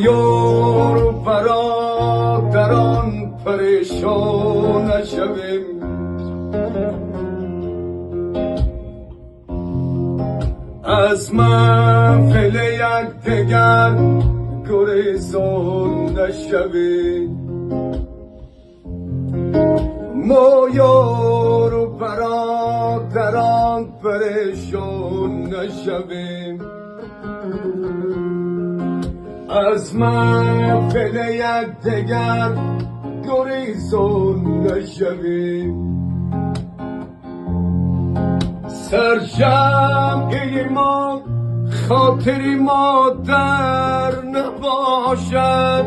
یار و برادران پریشان نشویم. از محفل یکدیگر گریزان نشویم. ما یار و برادران پریشان نشویم. از محفل یکدیگر گریزان نشویم. سرجمعی ما خاطری ما در نباشد.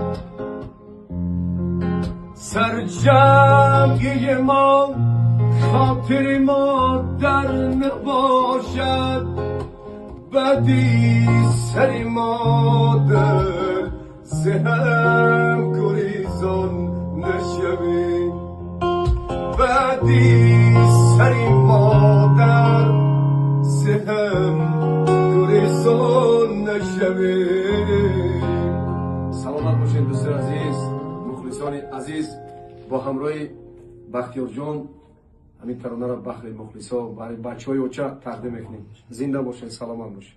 سرجمعی ما خاطری ما در نباشد. بدی سری ما در زهم گریزان نشویم. بدی سری ما در زهم گریزان نشویم. سلامت باشین دوستان عزیز، مخلصان عزیز. با همراه بختیار جان همین ترانه را بخیر مخلصا برای بچهای اوچه تقدیم میکنیم. زنده باشین، سلامت باشین.